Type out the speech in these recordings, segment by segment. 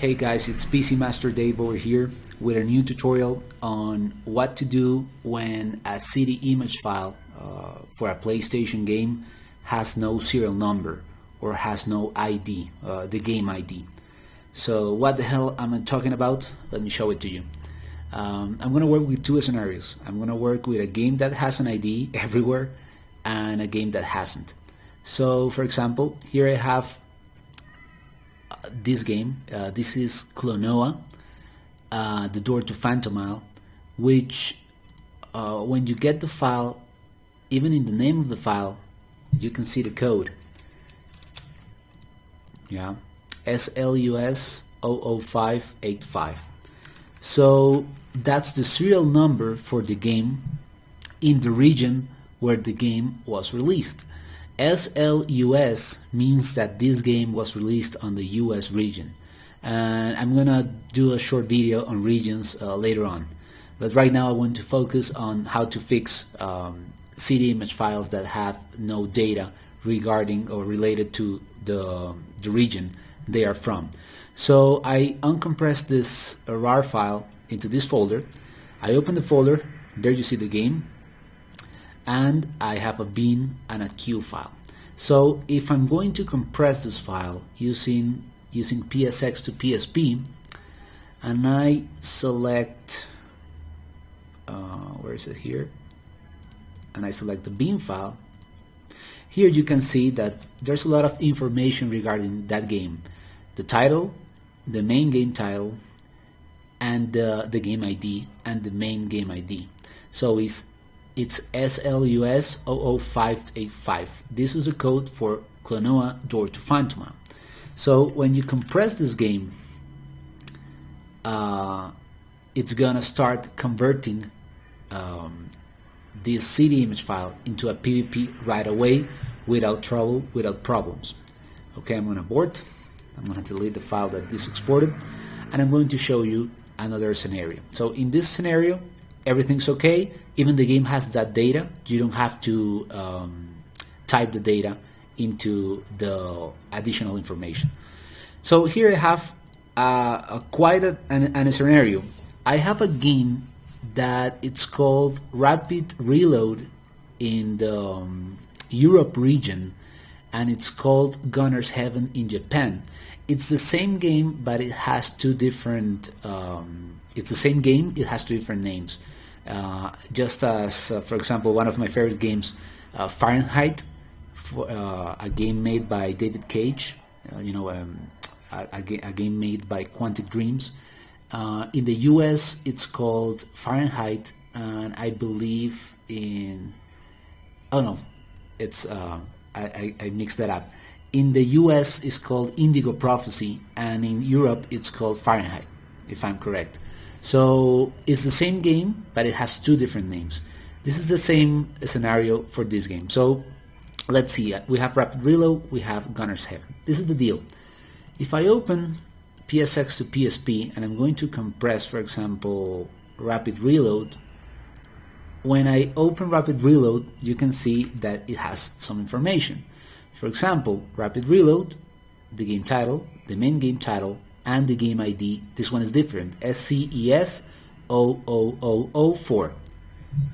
Hey guys, it's PCMASTERDAVE over here with a new tutorial on what to do when a CD image file for a PlayStation game has no serial number or has no ID, the game ID. So what the hell am I talking about? Let me show it to you. I'm going to work with two scenarios. I'm going to work with a game that has an ID everywhere and a game that hasn't. So for example, here I have this game. This is Klonoa, the Door to Phantom Isle, which when you get the file, even in the name of the file, you can see the code. Yeah, SLUS 00585. So that's the serial number for the game in the region where the game was released. SLUS means that this game was released on the US region, and I'm gonna do a short video on regions later on, but right now I want to focus on how to fix CD image files that have no data regarding or related to the region they are from. So I uncompress this RAR file into this folder. I open the folder, there you see the game, and I have a bin and a Q file. So if I'm going to compress this file using PSX to PSP, and I select where is it here, and I select the bin file, here you can see that there's a lot of information regarding that game: the title, the main game title, and the game ID and the main game ID. So it's SLUS 00585. This is a code for Klonoa Door to Phantom Isle. So when you compress this game, it's gonna start converting this CD image file into a PVP right away without trouble, without problems. Okay, I'm gonna abort. I'm gonna delete the file that this exported, and I'm going to show you another scenario. So in this scenario, everything's okay. Even the game has that data. You don't have to type the data into the additional information. So here I have quite a scenario. I have a game that it's called Rapid Reload in the Europe region, and it's called Gunner's Heaven in Japan. It's the same game, but it has two different. It's the same game. It has two different names. Just as, for example, one of my favorite games, Fahrenheit, a game made by David Cage. A game made by Quantic Dreams. In the US, it's called Fahrenheit, and I believe it's I mixed that up. In the US, it's called Indigo Prophecy, and in Europe, it's called Fahrenheit, if I'm correct. So it's the same game, but it has two different names. This is the same scenario for this game. So let's see. We have Rapid Reload, we have Gunner's Heaven. This is the deal. If I open PSX to PSP and I'm going to compress, for example, Rapid Reload, when I open Rapid Reload, you can see that it has some information. For example, Rapid Reload, the game title, the main game title, and the game ID. This one is different, SCES 00004.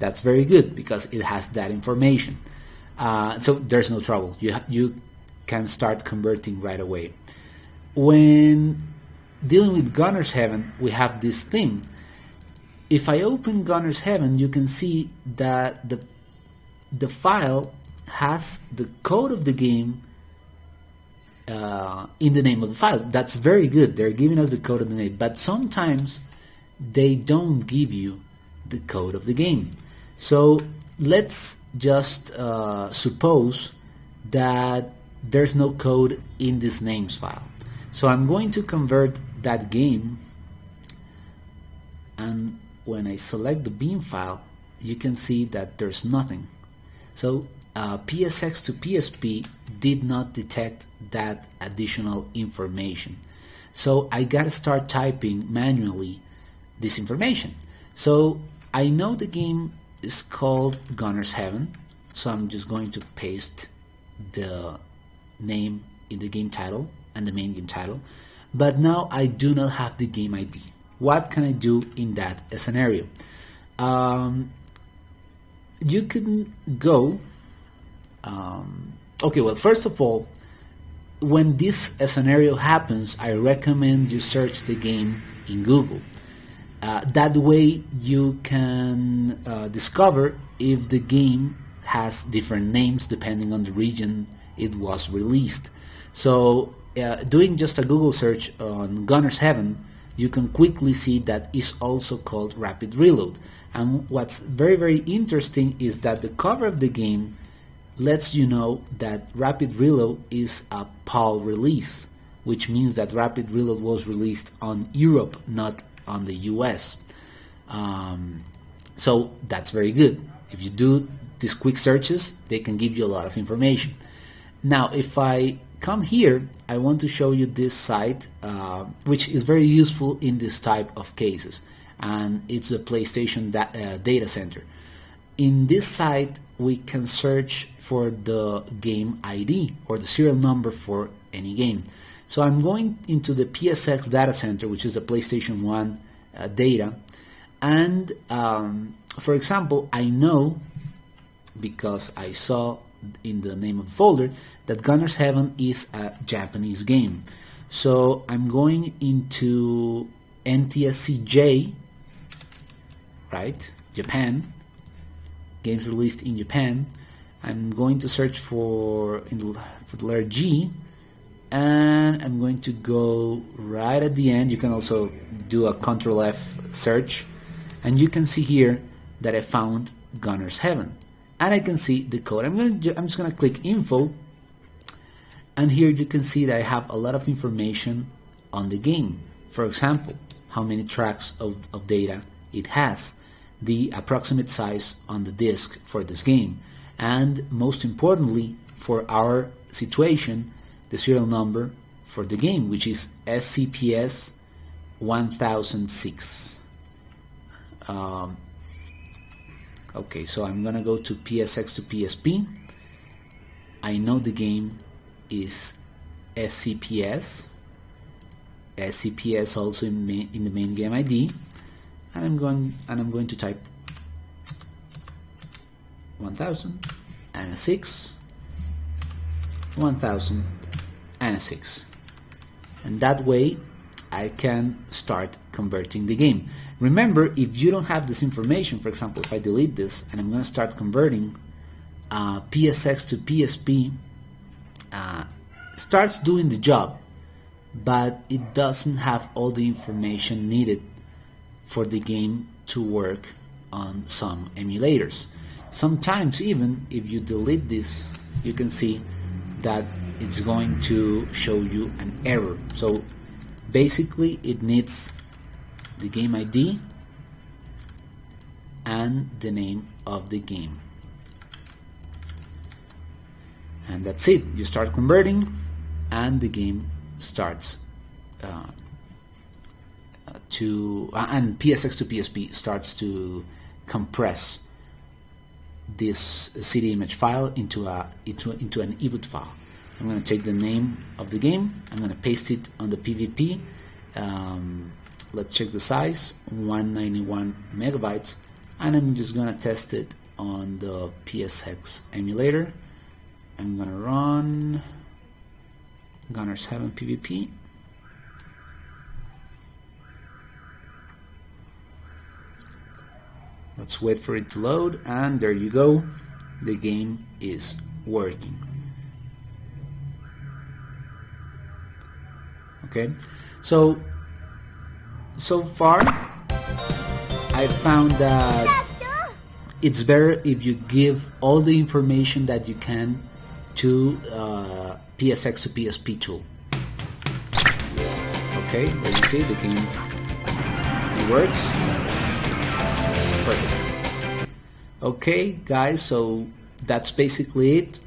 That's very good because it has that information. So there's no trouble. You can start converting right away. When dealing with Gunner's Heaven, we have this thing. If I open Gunner's Heaven, you can see that the file has the code of the game in the name of the file. That's very good. They're giving us the code of the name, but sometimes they don't give you the code of the game. So let's just suppose that there's no code in this names file. So I'm going to convert that game, and when I select the bin file, you can see that there's nothing. So PSX to PSP did not detect that additional information. So I gotta start typing manually this information. So I know the game is called Gunner's Heaven, so I'm just going to paste the name in the game title and the main game title. but now I do not have the game ID. What can I do in that scenario? You can go, okay, well, first of all, when this scenario happens, I recommend you search the game in Google. That way you can discover if the game has different names depending on the region it was released. So doing just a Google search on Gunner's Heaven, you can quickly see that it's also called Rapid Reload. And what's very, very interesting is that the cover of the game lets you know that Rapid Reload is a PAL release, which means that Rapid Reload was released on Europe, not on the US. So that's very good. If you do these quick searches, they can give you a lot of information. Now, if I come here, I want to show you this site, which is very useful in this type of cases, and it's the PlayStation Datacenter. In this site, we can search for the game ID or the serial number for any game. So I'm going into the PSX Datacenter, which is a PlayStation 1 data, and for example, I know, because I saw in the name of the folder, that Gunner's Heaven is a Japanese game. So I'm going into NTSCJ, right, Japan, games released in Japan. I'm going to search for the letter G, and I'm going to go right at the end. You can also do a Control F search, and you can see here that I found Gunner's Heaven, and I can see the code. I'm just gonna click Info, and here you can see that I have a lot of information on the game. For example, how many tracks of data it has, the approximate size on the disk for this game, and most importantly for our situation, the serial number for the game, which is SCPS 1006. Okay, so I'm gonna go to PSX to PSP. I know the game is SCPS also in the main game ID, and I'm going to type 1006, and that way I can start converting the game. Remember, if you don't have this information, for example, if I delete this and I'm going to start converting, PSX to PSP starts doing the job, but it doesn't have all the information needed for the game to work on some emulators. Sometimes even if you delete this, you can see that it's going to show you an error. So basically it needs the game ID and the name of the game, and that's it. You start converting and the game starts and PSX to PSP starts to compress this CD image file into an EBOOT file. I'm going to take the name of the game, I'm going to paste it on the PVP. Let's check the size, 191 megabytes, and I'm just going to test it on the PSX emulator. I'm going to run Gunner's Heaven PVP. Let's wait for it to load, and there you go, the game is working. Okay, so far I found that it's better if you give all the information that you can to PSX to PSP tool. Okay, there you see the game, it works. Perfect. Okay guys, so that's basically it.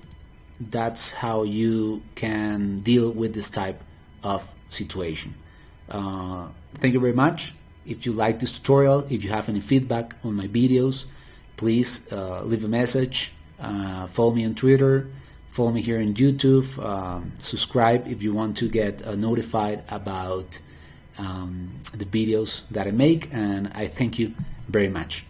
That's how you can deal with this type of situation. Thank you very much. If you like this tutorial, if you have any feedback on my videos, please leave a message, follow me on Twitter, follow me here on YouTube, subscribe if you want to get notified about the videos that I make, and I thank you very much.